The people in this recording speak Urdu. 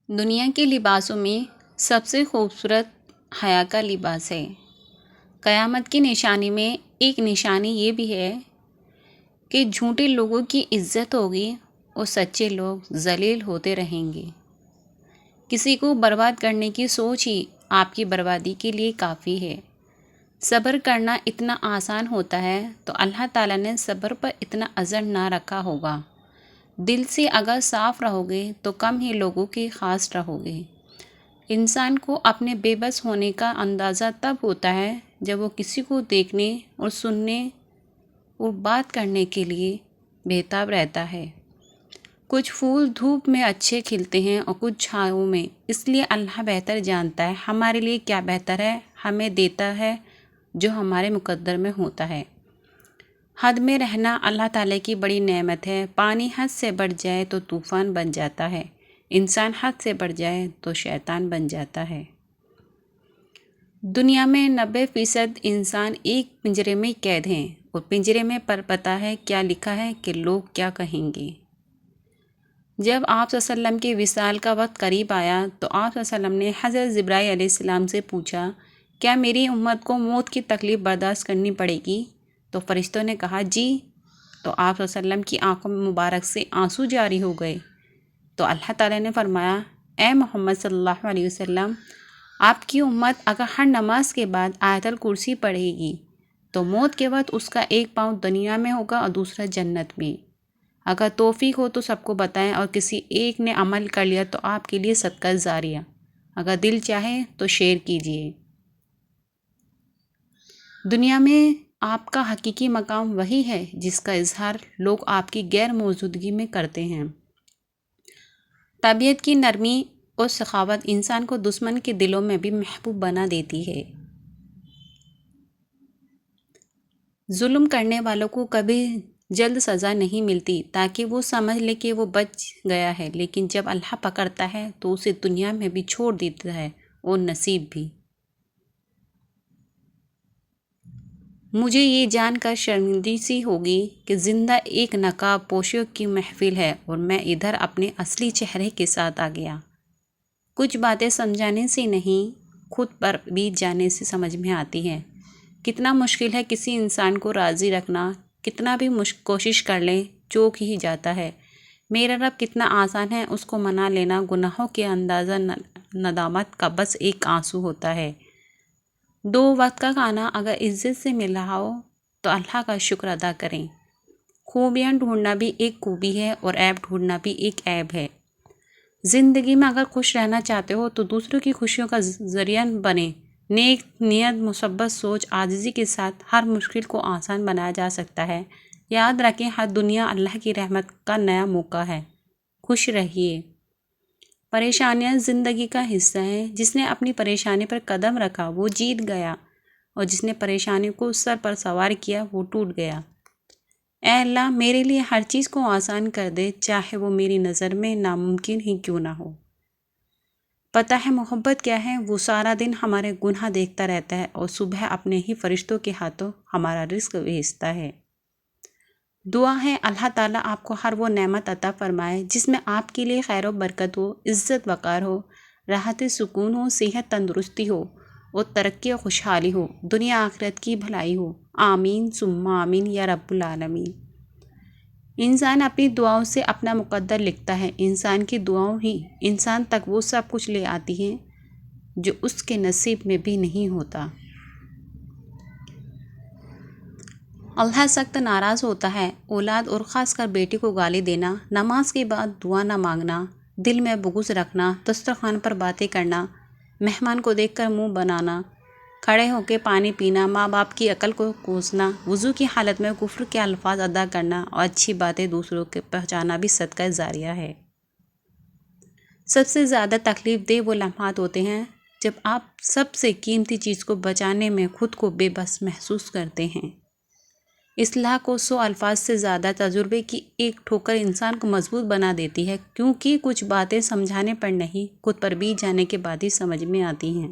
دنیا کے لباسوں میں سب سے خوبصورت حیا کا لباس ہے۔ قیامت کی نشانی میں ایک نشانی یہ بھی ہے کہ جھوٹے لوگوں کی عزت ہوگی اور سچے لوگ ذلیل ہوتے رہیں گے۔ کسی کو برباد کرنے کی سوچ ہی آپ کی بربادی کے لیے کافی ہے۔ صبر کرنا اتنا آسان ہوتا ہے تو اللہ تعالیٰ نے صبر پر اتنا اجر نہ رکھا ہوگا۔ دل سے اگر صاف رہو گے تو کم ہی لوگوں کے خاص رہو گے۔ انسان کو اپنے بے بس ہونے کا اندازہ تب ہوتا ہے جب وہ کسی کو دیکھنے اور سننے اور بات کرنے کے لیے بےتاب رہتا ہے۔ کچھ پھول دھوپ میں اچھے کھلتے ہیں اور کچھ چھاؤں میں، اس لیے اللہ بہتر جانتا ہے ہمارے لیے کیا بہتر ہے، ہمیں دیتا ہے جو ہمارے مقدر میں ہوتا ہے۔ حد میں رہنا اللہ تعالیٰ کی بڑی نعمت ہے۔ پانی حد سے بڑھ جائے تو طوفان بن جاتا ہے، انسان حد سے بڑھ جائے تو شیطان بن جاتا ہے۔ دنیا میں 90% انسان ایک پنجرے میں قید ہیں اور پنجرے میں پر پتہ ہے کیا لکھا ہے کہ لوگ کیا کہیں گے۔ جب آپ صلی اللہ علیہ وسلم کے وصال کا وقت قریب آیا تو آپ صلی اللہ علیہ وسلم نے حضرت جبرائیل علیہ السلام سے پوچھا، کیا میری امت کو موت کی تکلیف برداشت کرنی پڑے گی؟ تو فرشتوں نے کہا جی۔ تو آپ صلی اللہ علیہ وسلم کی آنکھوں مبارک سے آنسو جاری ہو گئے۔ تو اللہ تعالیٰ نے فرمایا، اے محمد صلی اللہ علیہ وسلم، آپ کی امت اگر ہر نماز کے بعد آیت الکرسی پڑھے گی تو موت کے وقت اس کا ایک پاؤں دنیا میں ہوگا اور دوسرا جنت میں۔ اگر توفیق ہو تو سب کو بتائیں، اور کسی ایک نے عمل کر لیا تو آپ کے لیے صدقہ جاریہ، اگر دل چاہے تو شیئر کیجیے۔ دنیا میں آپ کا حقیقی مقام وہی ہے جس کا اظہار لوگ آپ کی غیر موجودگی میں کرتے ہیں۔ طبیعت کی نرمی اور سخاوت انسان کو دشمن کے دلوں میں بھی محبوب بنا دیتی ہے۔ ظلم کرنے والوں کو کبھی جلد سزا نہیں ملتی تاکہ وہ سمجھ لے کہ وہ بچ گیا ہے، لیکن جب اللہ پکڑتا ہے تو اسے دنیا میں بھی چھوڑ دیتا ہے اور نصیب بھی۔ مجھے یہ جان کر شرمندگی سی ہوگی کہ زندہ ایک نقاب پوشیوں کی محفل ہے اور میں ادھر اپنے اصلی چہرے کے ساتھ آ گیا۔ کچھ باتیں سمجھانے سے نہیں، خود پر بیت جانے سے سمجھ میں آتی ہیں۔ کتنا مشکل ہے کسی انسان کو راضی رکھنا، کتنا بھی کوشش کر لیں چوک ہی جاتا ہے۔ میرا رب کتنا آسان ہے اس کو منا لینا، گناہوں کے اندازہ ندامت کا بس ایک آنسو ہوتا ہے۔ 2 وقت کا کھانا اگر عزت سے مل رہا ہو تو اللہ کا شکر ادا کریں۔ خوبیاں ڈھونڈنا بھی ایک خوبی ہے اور عیب ڈھونڈنا بھی ایک عیب ہے۔ زندگی میں اگر خوش رہنا چاہتے ہو تو دوسروں کی خوشیوں کا ذریعہ بنیں۔ نیک نیت، مثبت سوچ، عاجزی کے ساتھ ہر مشکل کو آسان بنایا جا سکتا ہے۔ یاد رکھیں، ہر دنیا اللہ کی رحمت کا نیا موقع ہے۔ خوش رہیے۔ پریشانیاں زندگی کا حصہ ہیں۔ جس نے اپنی پریشانی پر قدم رکھا وہ جیت گیا، اور جس نے پریشانی کو سر پر سوار کیا وہ ٹوٹ گیا۔ اے اللہ، میرے لیے ہر چیز کو آسان کر دے، چاہے وہ میری نظر میں ناممکن ہی کیوں نہ ہو۔ پتہ ہے محبت کیا ہے؟ وہ سارا دن ہمارے گناہ دیکھتا رہتا ہے اور صبح اپنے ہی فرشتوں کے ہاتھوں ہمارا رزق بھیجتا ہے۔ دعا ہے اللہ تعالیٰ آپ کو ہر وہ نعمت عطا فرمائے جس میں آپ کے لیے خیر و برکت ہو، عزت وقار ہو، راحت سکون ہو، صحت تندرستی ہو اور ترقی و خوشحالی ہو، دنیا آخرت کی بھلائی ہو۔ آمین ثم آمین یا رب العالمین۔ انسان اپنی دعاؤں سے اپنا مقدر لکھتا ہے۔ انسان کی دعاؤں ہی انسان تک وہ سب کچھ لے آتی ہیں جو اس کے نصیب میں بھی نہیں ہوتا۔ اللہ سخت ناراض ہوتا ہے۔ اولاد اور خاص کر بیٹی کو گالی دینا، نماز کے بعد دعا نہ مانگنا، دل میں بغض رکھنا، دسترخوان پر باتیں کرنا، مہمان کو دیکھ کر منہ بنانا، کھڑے ہو کے پانی پینا، ماں باپ کی عقل کو کوسنا، وضو کی حالت میں کفر کے الفاظ ادا کرنا اور اچھی باتیں دوسروں کو پہنچانا بھی صدقہ جاریہ ہے۔ سب سے زیادہ تکلیف دہ وہ لمحات ہوتے ہیں جب آپ سب سے قیمتی چیز کو بچانے میں خود کو بے بس محسوس کرتے ہیں۔ اصلاح کو 100 الفاظ سے زیادہ تجربے کی ایک ٹھوکر انسان کو مضبوط بنا دیتی ہے، کیونکہ کچھ باتیں سمجھانے پر نہیں، خود پر بیت جانے کے بعد ہی سمجھ میں آتی ہیں۔